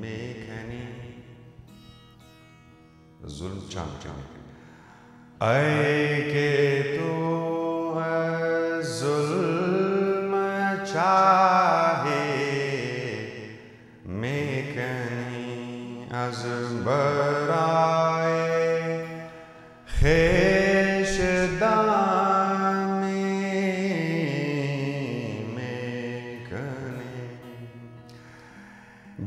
mekani zulm chamcham ay ke tu zulm chahe mekani az baraye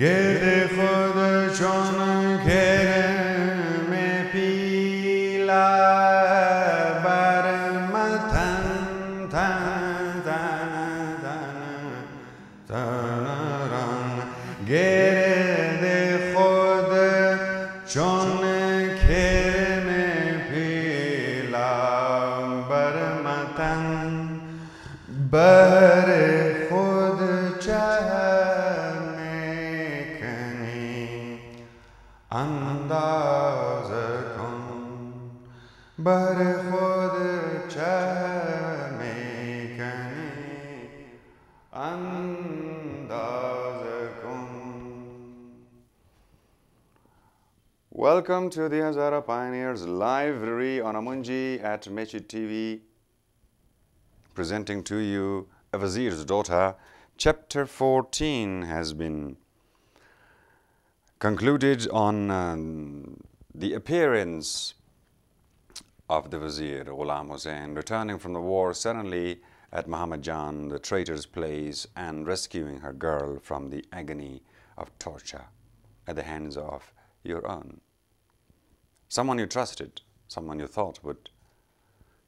گر خود چون کرم پیلا بر متن تن تن تن گرد خود چون کرم پیلا بر متن بر خود انداز کن بر خود چه میکنی انداز کن. Welcome to the Hazara Pioneers Library on Amunji at Mechidtv, presenting to you A Vizier's Daughter. Chapter 14 has been concluded on the appearance of the Vizier, Ghulam Hussain, returning from the war suddenly at Muhammad Jan, the traitor's place, and rescuing her girl from the agony of torture at the hands of your own. Someone you trusted, someone you thought would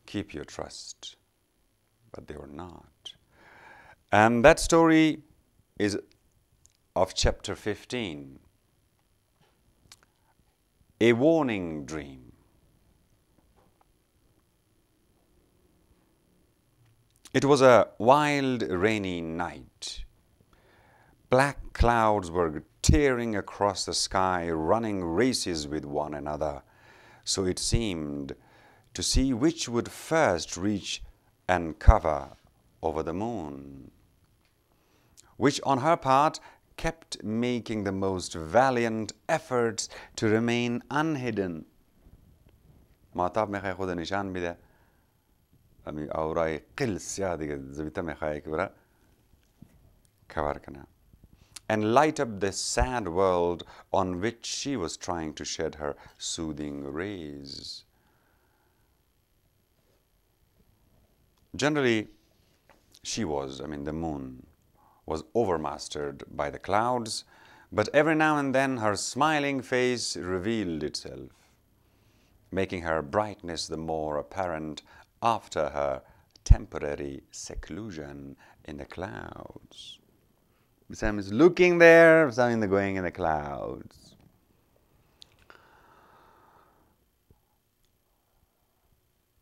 keep your trust, but they were not. And that story is of chapter 15. A warning dream. It was a wild, rainy night. Black clouds were tearing across the sky, running races with one another. So it seemed to see which would first reach and cover over the moon, which on her part kept making the most valiant efforts to remain unhidden. ماتاب میخوای خود نشان میده امی آورای قل سیاه دیگه زبیتا میخوای که برا کور کنه and light up the sad world on which she was trying to shed her soothing rays. Generally, the moon was overmastered by the clouds, but every now and then her smiling face revealed itself, making her brightness the more apparent after her temporary seclusion in the clouds. Sam is looking there, Sam is going in the clouds.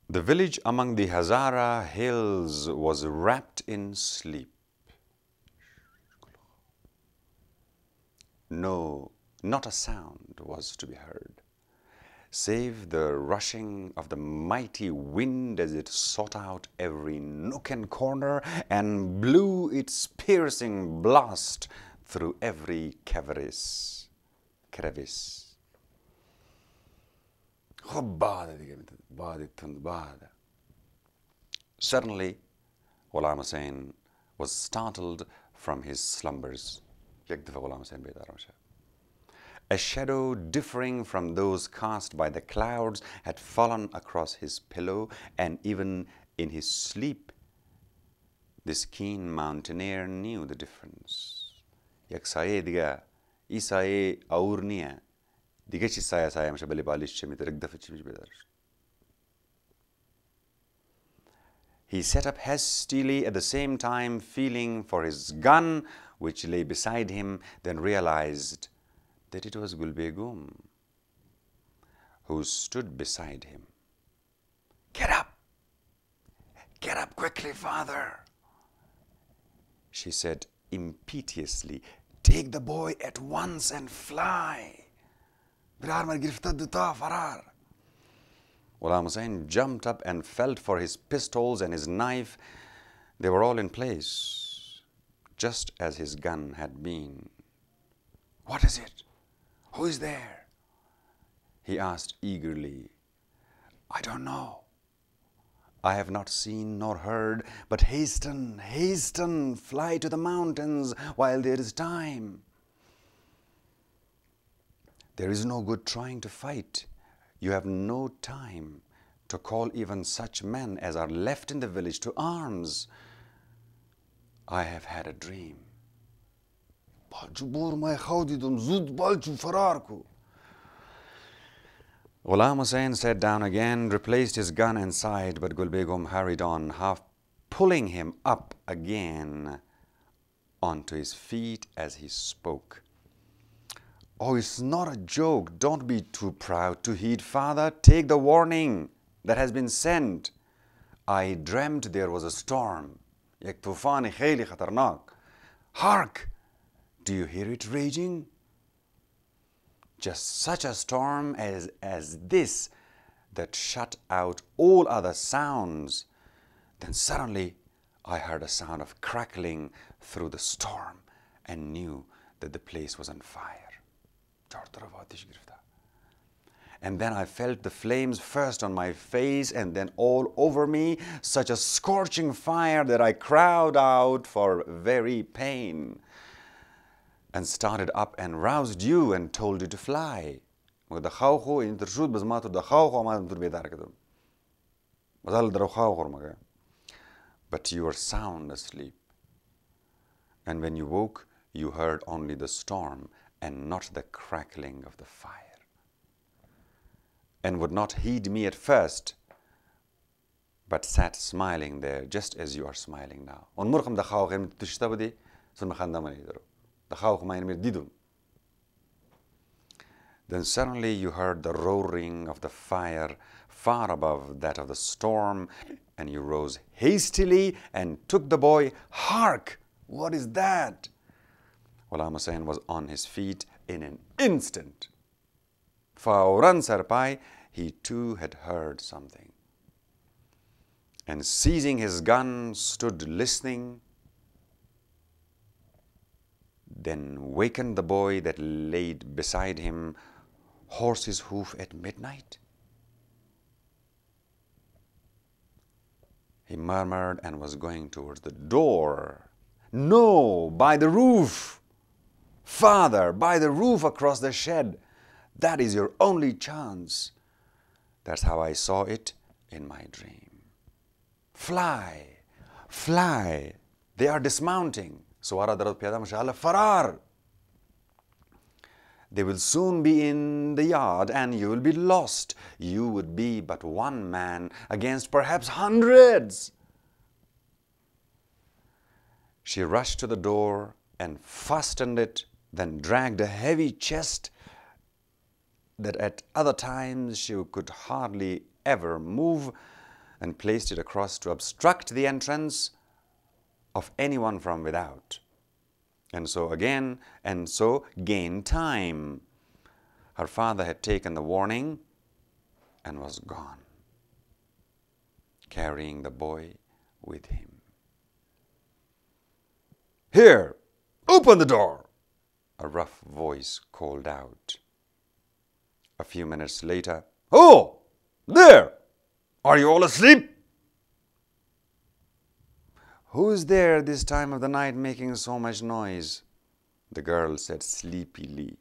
The village among the Hazara hills was wrapped in sleep. No, not a sound was to be heard, save the rushing of the mighty wind as it sought out every nook and corner and blew its piercing blast through every crevice. Suddenly, Ghulam Hussain was startled from his slumbers. A shadow differing from those cast by the clouds had fallen across his pillow, and even in his sleep, this keen mountaineer knew the difference. Yak saye diga, I saye aur niya. Diga chi saya saya masha bali balish che mit ragda fich mich bedar. He sat up hastily, at the same time feeling for his gun, which lay beside him, then realized that it was Gulbegum, who stood beside him. Get up! Get up quickly, father! She said impetuously, take the boy at once and fly. Ghulam Hussain jumped up and felt for his pistols and his knife. They were all in place. just as his gun had been. "What is it? Who is there?" he asked eagerly. "I don't know. I have not seen nor heard, but hasten, hasten, fly to the mountains while there is time. There is no good trying to fight. You have no time to call even such men as are left in the village to arms. I have had a dream." Ghulam Hussain sat down again, replaced his gun and sighed, but Gul Begum hurried on, half pulling him up again onto his feet as he spoke. "Oh, it's not a joke. Don't be too proud to heed, father. Take the warning that has been sent. I dreamt there was a storm. Yek tufani khayli khatarnak. Hark! Do you hear it raging? Just such a storm as this that shut out all other sounds. Then suddenly I heard a sound of crackling through the storm and knew that the place was on fire. And then I felt the flames first on my face and then all over me, such a scorching fire that I cried out for very pain, and started up and roused you and told you to fly. But you were sound asleep. And when you woke, you heard only the storm and not the crackling of the fire, and would not heed me at first, but sat smiling there just as you are smiling now. Then suddenly you heard the roaring of the fire far above that of the storm, and you rose hastily and took the boy. Hark! What is that? Ghulam Hussain was on his feet in an instant. Fauran Sarpai, he too had heard something, and seizing his gun stood listening, then wakened the boy that laid beside him, horse's hoof at midnight. He murmured and was going towards the door. No, by the roof. Father, by the roof across the shed. That is your only chance. That's how I saw it in my dream. Fly, fly. They are dismounting. Farar. They will soon be in the yard and you will be lost. You would be but one man against perhaps hundreds. She rushed to the door and fastened it, then dragged a heavy chest that at other times she could hardly ever move, and placed it across to obstruct the entrance of anyone from without. And so again, and so gain time. Her father had taken the warning and was gone, carrying the boy with him. "Here, open the door," a rough voice called out. A few minutes later, "Oh, there! Are you all asleep?" "Who is there this time of the night making so much noise?" the girl said sleepily.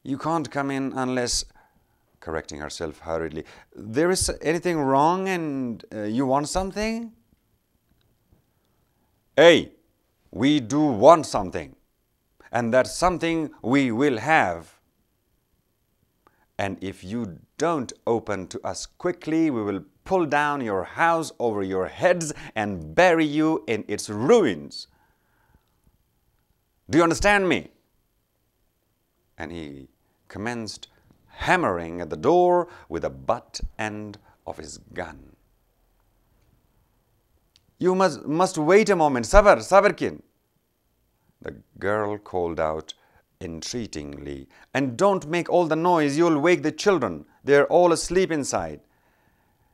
"You can't come in unless," correcting herself hurriedly, "there is anything wrong and you want something?" "Hey, we do want something, and that something we will have. And if you don't open to us quickly, we will pull down your house over your heads and bury you in its ruins. Do you understand me?" And he commenced hammering at the door with the butt end of his gun. "You must wait a moment. Sabr, Sabrkin," the girl called out entreatingly. "And don't make all the noise. You'll wake the children. They're all asleep inside.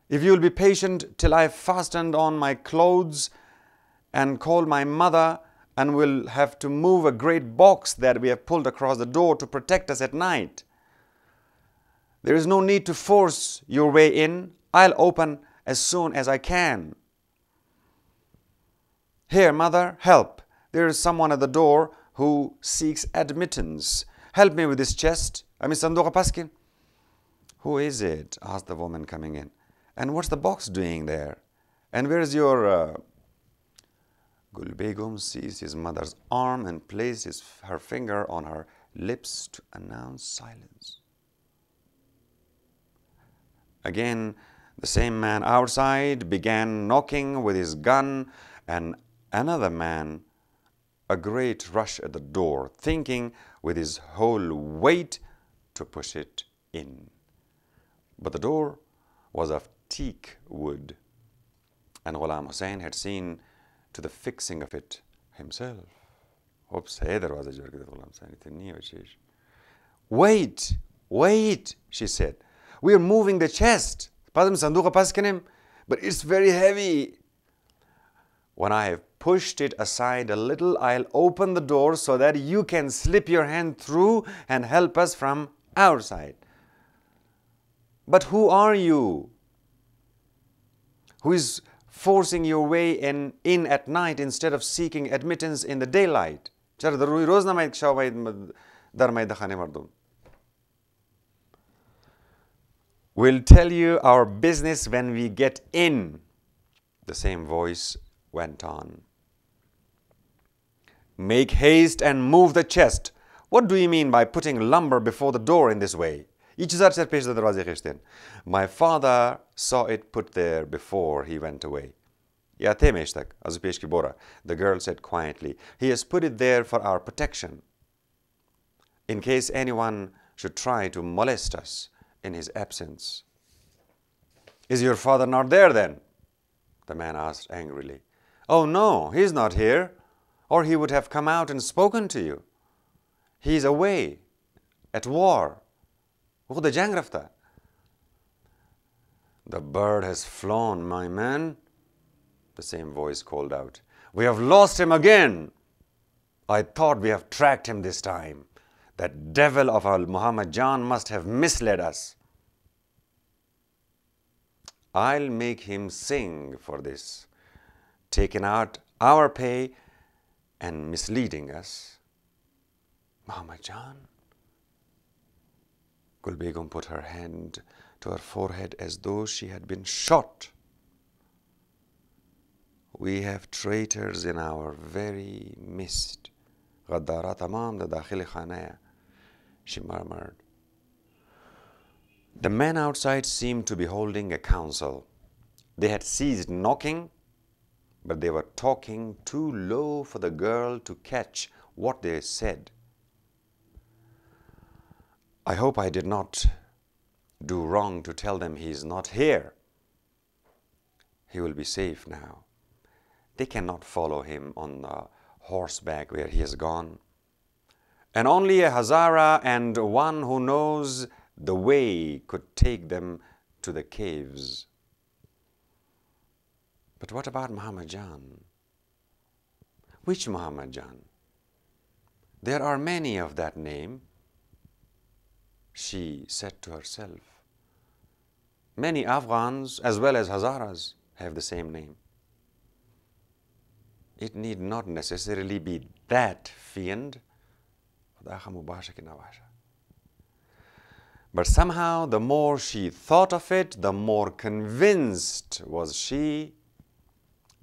If you'll be patient till I've fastened on my clothes and call my mother, and we'll have to move a great box that we have pulled across the door to protect us at night. There is no need to force your way in. I'll open as soon as I can. Here, mother, help. There is someone at the door who seeks admittance. Help me with this chest. Sanduqa paskin. Who is it? Asked the woman coming in. And what's the box doing there? And where is your... Gul Begum seized his mother's arm and placed her finger on her lips to announce silence. Again, the same man outside began knocking with his gun, and another man, a great rush at the door, thinking with his whole weight to push it in. But the door was of teak wood, and Ghulam Hussain had seen to the fixing of it himself. Wait, wait, she said. We are moving the chest. But it's very heavy. When I have pushed it aside a little, I'll open the door so that you can slip your hand through and help us from outside. But who are you? Who is forcing your way in at night instead of seeking admittance in the daylight? We'll tell you our business when we get in, the same voice went on. Make haste and move the chest. What do you mean by putting lumber before the door in this way? My father saw it put there before he went away. The girl said quietly, he has put it there for our protection, in case anyone should try to molest us in his absence. Is your father not there then? The man asked angrily. Oh no, he's not here, or he would have come out and spoken to you. He's away, at war. The bird has flown, my man, the same voice called out. We have lost him again. I thought we have tracked him this time. That devil of Muhammad Jan must have misled us. I'll make him sing for this, taking out our pay and misleading us. Muhammad Jan? Gul Begum put her hand to her forehead as though she had been shot. We have traitors in our very midst. غدارات تمام در داخل خانه, she murmured. The men outside seemed to be holding a council. They had ceased knocking, but they were talking too low for the girl to catch what they said. I hope I did not do wrong to tell them he is not here. He will be safe now. They cannot follow him on horseback where he has gone. And only a Hazara and one who knows the way could take them to the caves. But what about Muhammad Jan? Which Muhammad Jan? There are many of that name, she said to herself. Many Afghans as well as Hazaras have the same name. It need not necessarily be that fiend. But somehow the more she thought of it, the more convinced was she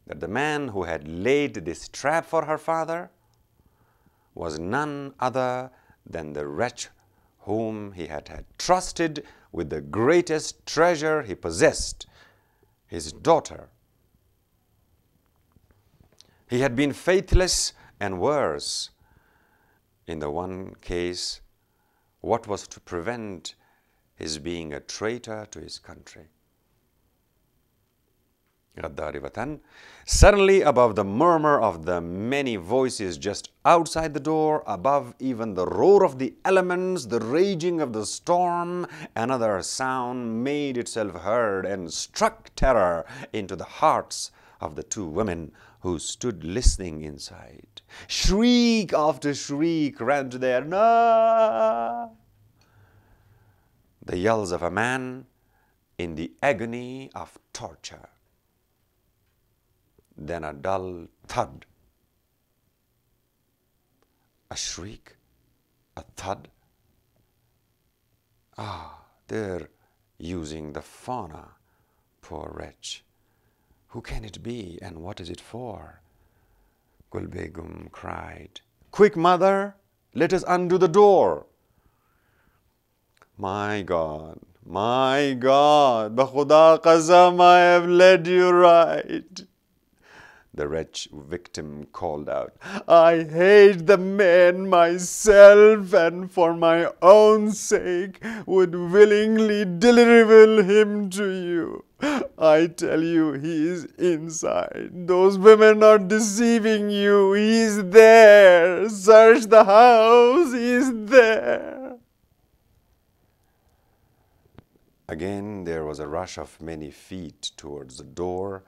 that the man who had laid this trap for her father was none other than the wretch whom he had trusted with the greatest treasure he possessed, his daughter. He had been faithless and worse. In the one case, what was to prevent his being a traitor to his country? Suddenly, above the murmur of the many voices just outside the door, above even the roar of the elements, the raging of the storm, another sound made itself heard and struck terror into the hearts of the two women who stood listening inside. Shriek after shriek ran to their "No!" The yells of a man in the agony of torture. Then a dull thud. A shriek, a thud. Ah, they're using the fauna, poor wretch. Who can it be and what is it for? Gul Begum cried. Quick, mother, let us undo the door. My God, Ba Khuda Qasam, I have led you right. The wretched victim called out, I hate the man myself, and for my own sake would willingly deliver him to you. I tell you, he is inside. Those women are deceiving you. He is there. Search the house. He is there. Again, there was a rush of many feet towards the door,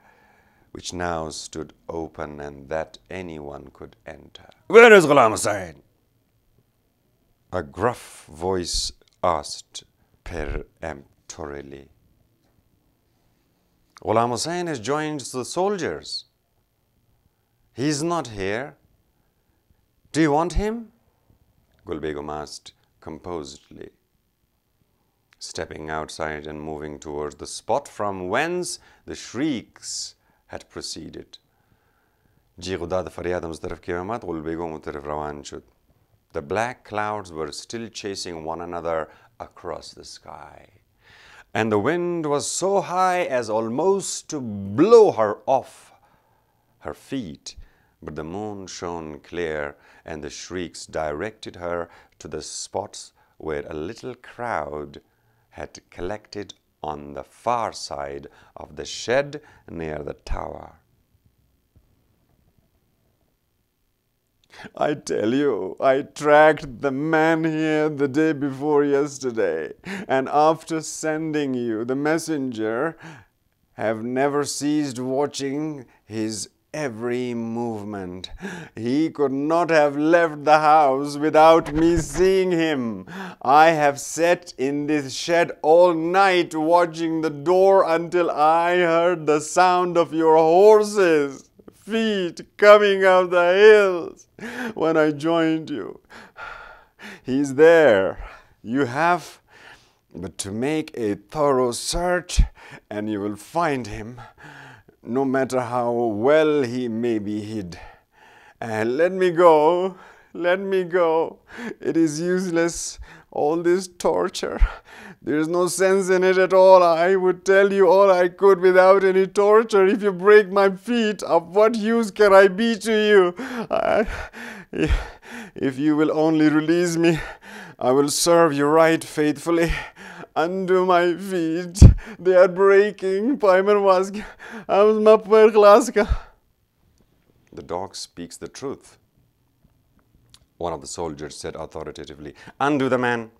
which now stood open and that anyone could enter. Where is Ghulam Hussain? A gruff voice asked peremptorily. Ghulam Hussain has joined the soldiers. He is not here. Do you want him? Gul Begum asked composedly, stepping outside and moving towards the spot from whence the shrieks had proceeded. The black clouds were still chasing one another across the sky, and the wind was so high as almost to blow her off her feet. But the moon shone clear, and the shrieks directed her to the spots where a little crowd had collected on the far side of the shed near the tower. I tell you, I tracked the man here the day before yesterday, and after sending you the messenger, have never ceased watching his every movement. He could not have left the house without me seeing him. I have sat in this shed all night watching the door until I heard the sound of your horses' feet coming up the hills when I joined you. He's there. You have but to make a thorough search and you will find him, no matter how well he may be hid. And let me go. Let me go. It is useless, all this torture. There is no sense in it at all. I would tell you all I could without any torture. If you break my feet, of what use can I be to you? If you will only release me, I will serve you right faithfully. Undo my feet. They are breaking. The dog speaks the truth. One of the soldiers said authoritatively, undo the man.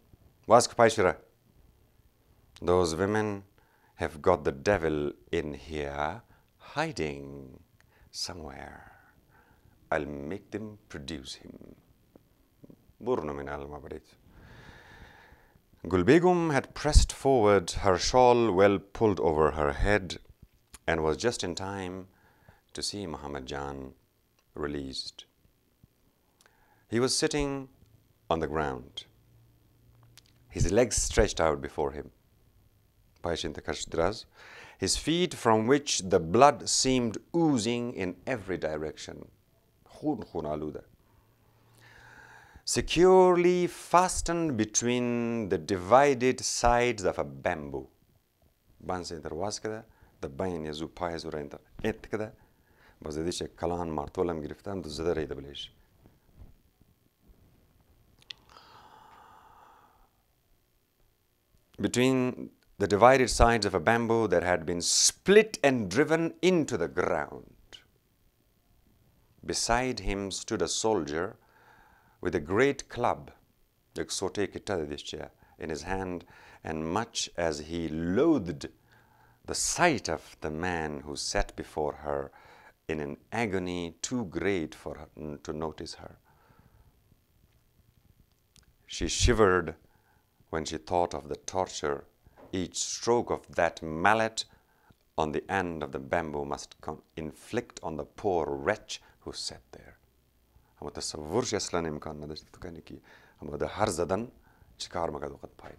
Those women have got the devil in here, hiding somewhere. I'll make them produce him. Gul Begum had pressed forward, her shawl well pulled over her head, and was just in time to see Muhammad Jan released. He was sitting on the ground, his legs stretched out before him, his feet from which the blood seemed oozing in every direction, securely fastened between the divided sides of a bamboo. The bain yazu payas ura etkada bazadish kalan martolam giriftan do zada rayda bilish. Between the divided sides of a bamboo that had been split and driven into the ground. Beside him stood a soldier with a great club, in his hand, and much as he loathed the sight of the man who sat before her in an agony too great for her to notice her. She shivered when she thought of the torture each stroke of that mallet on the end of the bamboo must inflict on the poor wretch who sat there. متصورش اصلا امکان نداشت تو کنی که اما ده هر زدن چیکار میکرد وقت پای.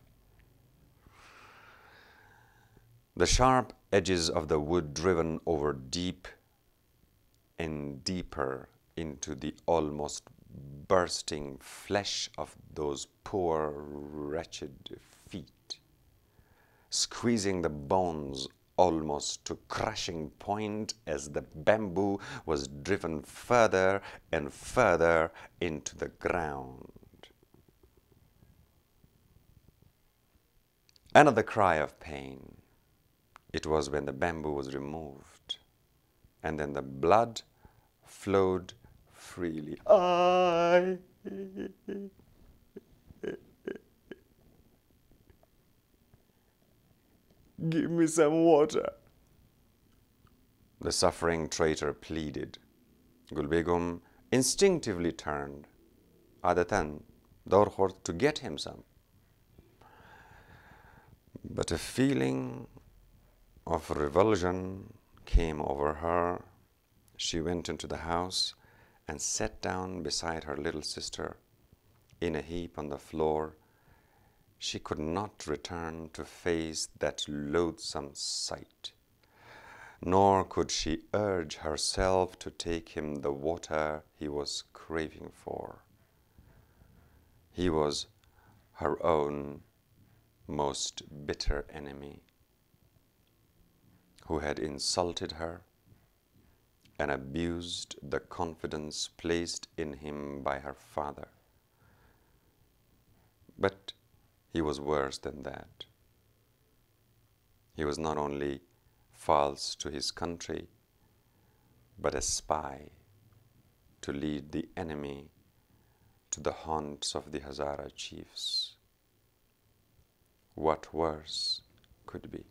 The sharp edges of the wood driven over deep and deeper into the almost bursting flesh of those poor wretched feet, squeezing the bones almost to crushing point as the bamboo was driven further and further into the ground. Another cry of pain. It was when the bamboo was removed, and then the blood flowed freely. Give me some water, the suffering traitor pleaded. Gulbegum instinctively turned, adatan, Dorkhort, to get him some. But a feeling of revulsion came over her. She went into the house and sat down beside her little sister in a heap on the floor. She could not return to face that loathsome sight, nor could she urge herself to take him the water he was craving for. He was her own most bitter enemy, who had insulted her and abused the confidence placed in him by her father. But he was worse than that. He was not only false to his country, but a spy to lead the enemy to the haunts of the Hazara chiefs. What worse could be?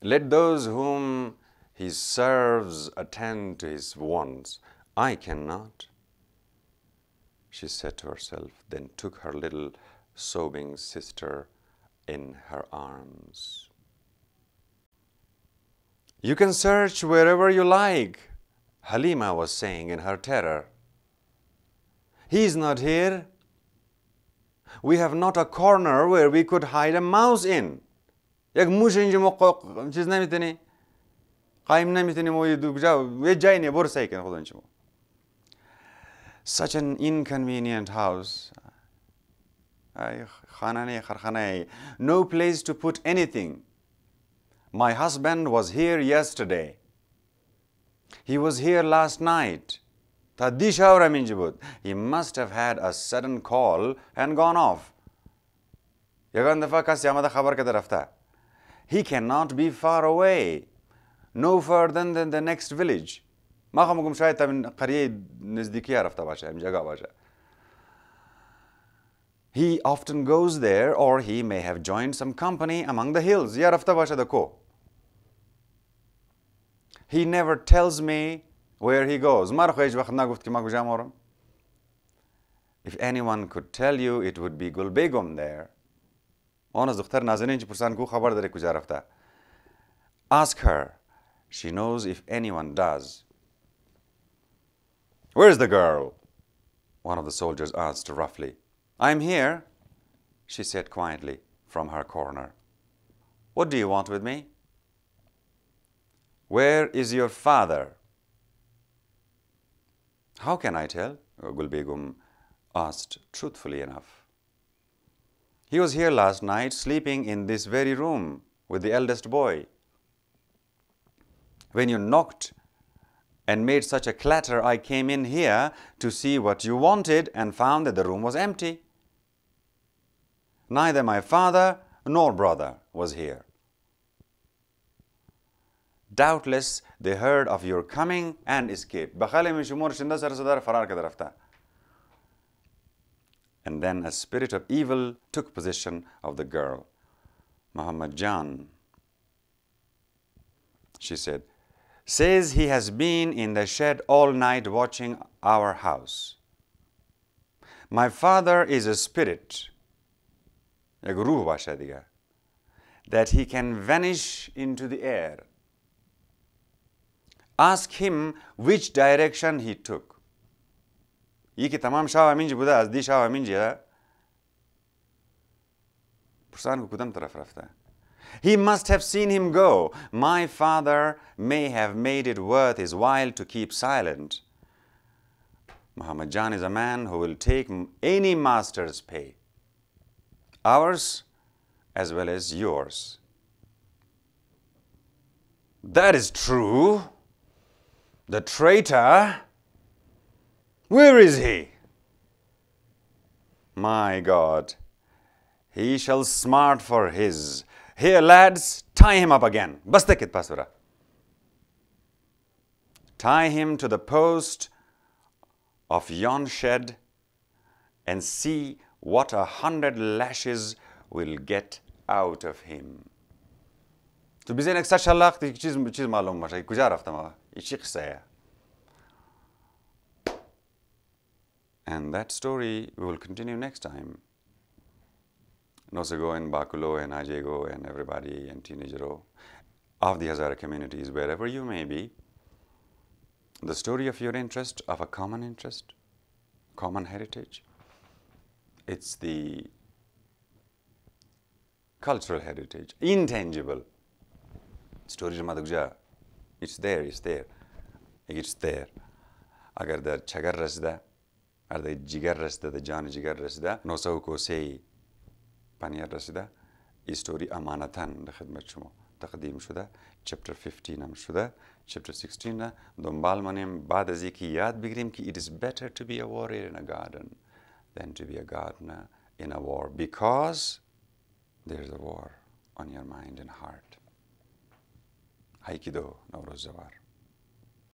Let those whom he serves attend to his wants. I cannot, she said to herself, then took her little sobbing sister in her arms. You can search wherever you like, Halima was saying in her terror. He is not here. We have not a corner where we could hide a mouse in. یک موش اینجا چیز نمیتونی قایم نمیتونی موی دو جا یه جایی نه برو سعی کن خدا اینجا. Such an inconvenient house. No place to put anything. My husband was here yesterday. He was here last night. He must have had a sudden call and gone off. He cannot be far away, no further than the next village. He often goes there, or he may have joined some company among the hills. He never tells me where he goes. If anyone could tell you, it would be Gulbegum there. Ask her. She knows if anyone does. Where's the girl? One of the soldiers asked roughly. I'm here, she said quietly from her corner. What do you want with me? Where is your father? How can I tell? Gulbegum asked truthfully enough. He was here last night, sleeping in this very room with the eldest boy. When you knocked and made such a clatter, I came in here to see what you wanted and found that the room was empty. Neither my father nor brother was here. Doubtless they heard of your coming and escaped. And then a spirit of evil took possession of the girl. Muhammad Jan, she said, says he has been in the shed all night watching our house. My father is a spirit, یک روح باشه دیگه, that he can vanish into the air. Ask him which direction he took. یکی تمام شب همینجی بوده, از دی شب همینجیه. پرسان که کدام طرف رفته. He must have seen him go. My father may have made it worth his while to keep silent. Muhammad Jan is a man who will take any master's pay, ours as well as yours. That is true. The traitor, where is he? My God, he shall smart for his. Here, lads, tie him up again. Bastakit pasura. Tie him to the post of yon shed and see what 100 lashes will get out of him. تو بیزین اکسر شلاق تی چیز معلوم باشه کجا رفتم آقا چی قصه. And that story we will continue next time. Nosego and Bakulo and Ajego and everybody and Teenagero of the Hazara communities, wherever you may be, the story of your interest, of a common interest, common heritage. It's the cultural heritage, intangible. Story it's there, it's there. It's there. Agar dar Chagar rasda, or the Jigar rasda, the Jan Jigar rasda, no sauko say Paniyar rasda, is story amanatan the khidmat shumo. تقدیم شده chapter 15 هم شده chapter 16 دنبال منیم بعد از اینکه یاد بگیریم که it is better to be a warrior in a garden than to be a gardener in a war because there is a war on your mind and heart. Aikido Nowruz Zawar.